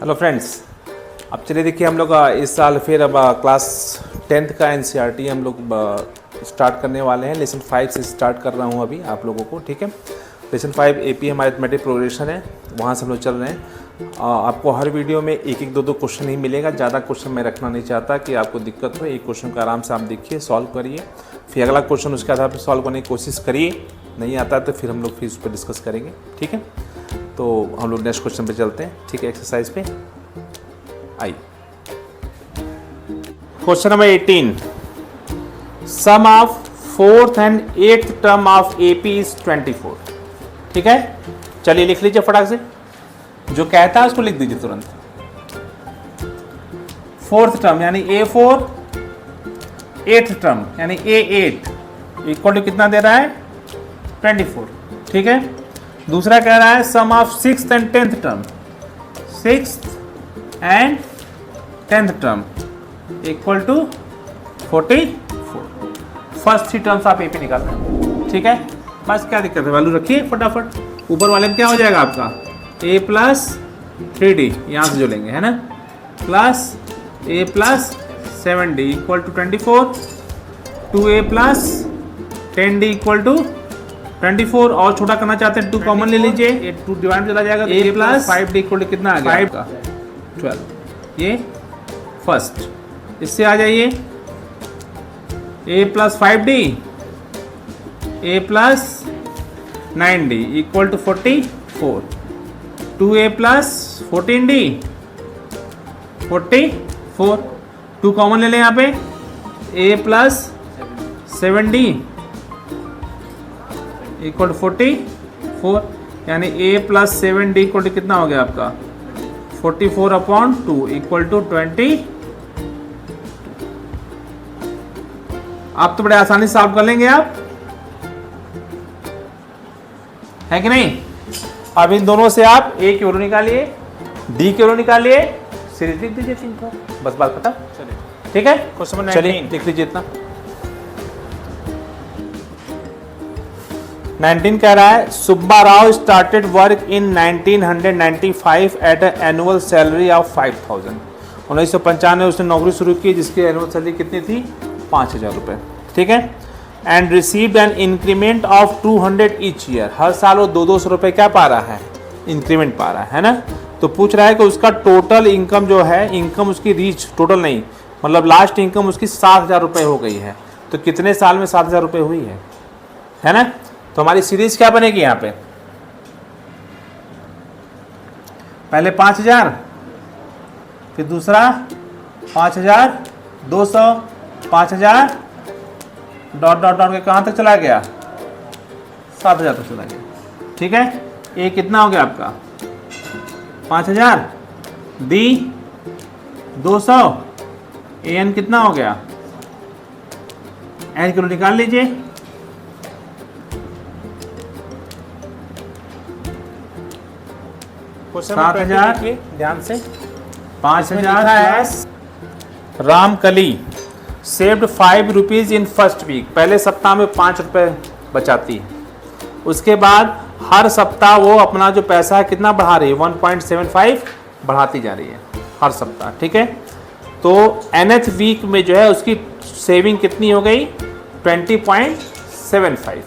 Hello friends, अब चलिए देखिए हम लोग इस साल फिर अब क्लास 10th का एनसीईआरटी हम लोग स्टार्ट करने वाले हैं। लेसन 5 से स्टार्ट कर रहा हूँ अभी आप लोगों को, ठीक है। लेसन 5 एपीएम अरिथमेटिक प्रोग्रेशन है, वहाँ से हम लोग चल रहे हैं। आपको हर वीडियो में एक एक दो क्वेश्चन ही मिलेगा, ज़्यादा क्वेश्चन मैं रखना नहीं चाहता कि आपको दिक्कत हो। एक क्वेश्चन को आराम से आप देखिए, सॉल्व करिए, फिर अगला क्वेश्चन उसके आधार पर सॉल्व करने की कोशिश करिए। नहीं आता तो फिर हम लोग फिर उस पर डिस्कस करेंगे, ठीक है। तो हम लोग नेक्स्ट क्वेश्चन पे चलते हैं, ठीक है। एक्सरसाइज पे आइए। Question number 18, sum of 4th and 8th term of AP is 24, ठीक है। चलिए लिख लीजिए फटाक से, जो कहता है उसको लिख दीजिए तुरंत। 4th टर्म यानी A4, 8th टर्म यानी A8 इक्वल टू कितना दे रहा है 24, ठीक है। दूसरा कह रहा है sum of 6th and 10th term, 6th and 10th term equal to 44। First 3 terms आप ए पे निकाल रहे हैं, ठीक है। बस क्या दिक्कत है, वैल्यू रखिए फटाफट। ऊपर वाले में क्या हो जाएगा आपका a प्लस 3d, यहाँ से जो लेंगे है ना, plus a plus 7d equal to 24, 2a plus 10d equal to 24। और छोटा करना चाहते हैं 2 कॉमन ले लीजिए, 2 डिवाइड में चला जाएगा, a plus 5d equal to कितना आ गया 5 का 12। ये फर्स्ट, इससे आ जाइए a plus 5d, a plus 9d equal to 44, 2a plus 14d 44, 2 common ले लें यहाँ पे, a plus 7d equal to 44, यानी a plus 7d equal to कितना हो गया आपका 44/2 इक्वल टू 20। आप तो बड़े आसानी से सॉल्व कर लेंगे आप, है कि नहीं। अब इन दोनों से आप a की वैल्यू निकालिए, d की वैल्यू निकालिए, सीरीज लिख दीजिए 3 को, बस बात खत्म। चलिए ठीक है, क्वेश्चन नंबर 19 लिख लीजिए इतना। 19 कह रहा है Subba Rao started work in 1995 at annual salary of 5000। 1995 उसने नौकरी शुरू की जिसकी एनुअल सैलरी कितनी थी 5000 रुपये, ठीक है। And received an increment of 200 each year, हर साल वो 200 रुपये क्या पा रहा है, इंक्रीमेंट पा रहा है ना। तो पूछ रहा है कि उसका टोटल इनकम जो है, इनकम उसकी रीच, टोटल नहीं मतलब लास्ट इनकम उसकी 7000 रुपये हो गई है। तो कितने साल में 7000 रुपये हुई है ना। तो हमारी सीरीज क्या बनेगी यहाँ पे, पहले 5000, फिर दूसरा 5200, 5000 डॉट डॉट डॉट के कहाँ तक चला गया 7000 तक चला गया, ठीक है। ए कितना हो गया आपका 5000, डी 200, एन कितना हो गया, एन किलो निकाल लीजिए। क्वेश्चन 7000 ध्यान से, 5000 Ramkali saved 5 rupees in first week, पहले सप्ताह में 5 रुपये बचाती है। उसके बाद हर सप्ताह वो अपना जो पैसा है कितना बढ़ा रही है 1.75 बढ़ाती जा रही है हर सप्ताह, ठीक है। तो nth वीक में जो है उसकी सेविंग कितनी हो गई 20.75।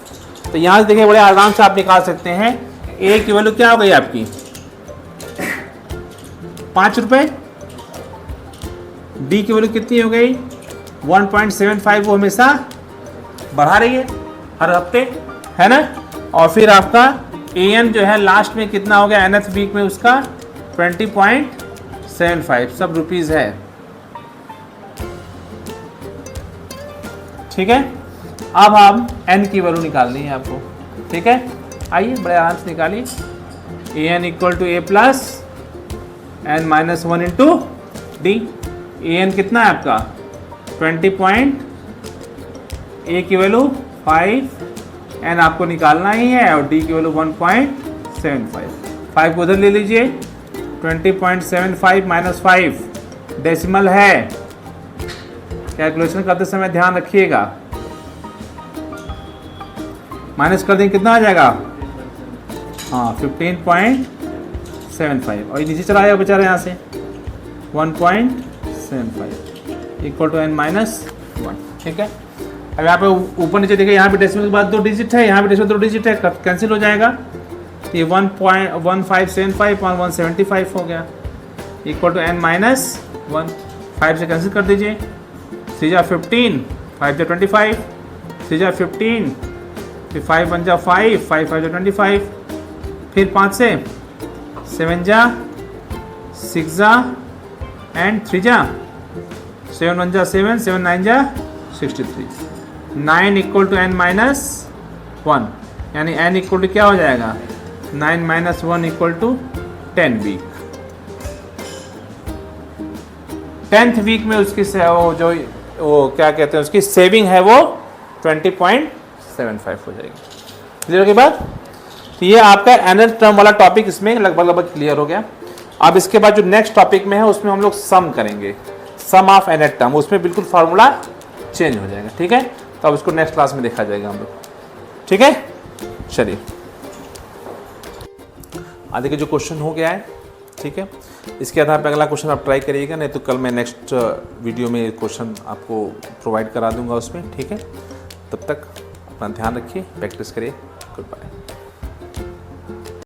तो यहाँ से देखिए बड़े आराम से आप निकाल सकते हैं, ए की वैल्यू क्या हो गई आपकी 5 रुपये, डी की वैल्यू कितनी हो गई 1.75, वो हमेशा बढ़ा रही है हर हफ्ते, है ना। और फिर आपका एन जो है लास्ट में कितना हो गया nth वीक में उसका 20.75 सब रुपीज़ है, ठीक है। अब हम एन की वैल्यू निकालनी है आपको, ठीक है। आइए बड़े आराम से निकालिए, n equal to a plus n minus 1 into d. N कितना है आपका 20 ए की वैल्यू 5, एन आपको निकालना ही है, और डी की वैल्यू 1.75। 5 को उधर ले लीजिए, 20.75 माइनस 5 डेसिमल है, कैलकुलेशन करते समय ध्यान रखिएगा। माइनस कर देंगे कितना आ जाएगा, हाँ 15.75 1.75 और ये नीचे चला आएगा बेचारा यहाँ से 1.75 इक्वल टू n माइनस 1। ठीक है, अब यहाँ पे ऊपर नीचे देखिए, यहाँ पे डेसिमल के बाद 2 डिजिट है, यहाँ पे डेसिमल 2 डिजिट है, कैंसिल हो जाएगा। ये 1.1575 और 175 हो गया इक्वल टू n माइनस 1। 5 से कैंसिल कर दीजिए, 3 जा 15, 5 जा 25, 3 जा 15, फिर 5 1 जा 5, 5 5 जा 25, फिर 5 से 7 जा 6 जा एंड 3 जा 7 1 जा 7, 7 9 जा 63, 9 इक्वल टू n माइनस 1, यानी n इक्वल टू क्या हो जाएगा 9 minus 1 equal to 10 week. 10th week में उसकी वो क्या कहते हैं उसकी सेविंग है वो 20.75 हो जाएगी। क्लियर के बाद तो ये आपका एनुअल टर्म वाला टॉपिक इसमें लगभग क्लियर हो गया। अब इसके बाद जो नेक्स्ट टॉपिक में है उसमें हम लोग सम करेंगे, सम ऑफ एनुअल टर्म, उसमें बिल्कुल फार्मूला चेंज हो जाएगा। ठीक है, तो अब इसको नेक्स्ट क्लास में देखा जाएगा हम लोग। ठीक है, चलिए आगे के जो क्वेश्चन हो गया है, ठीक है, इसके आधार पर अगला क्वेश्चन आप ट्राई करिएगा, नहीं तो कल मैं नेक्स्ट वीडियो में क्वेश्चन आपको प्रोवाइड करा दूंगा उसमें। ठीक है, तब तक अपना ध्यान रखिए, प्रैक्टिस करिए। Good bye.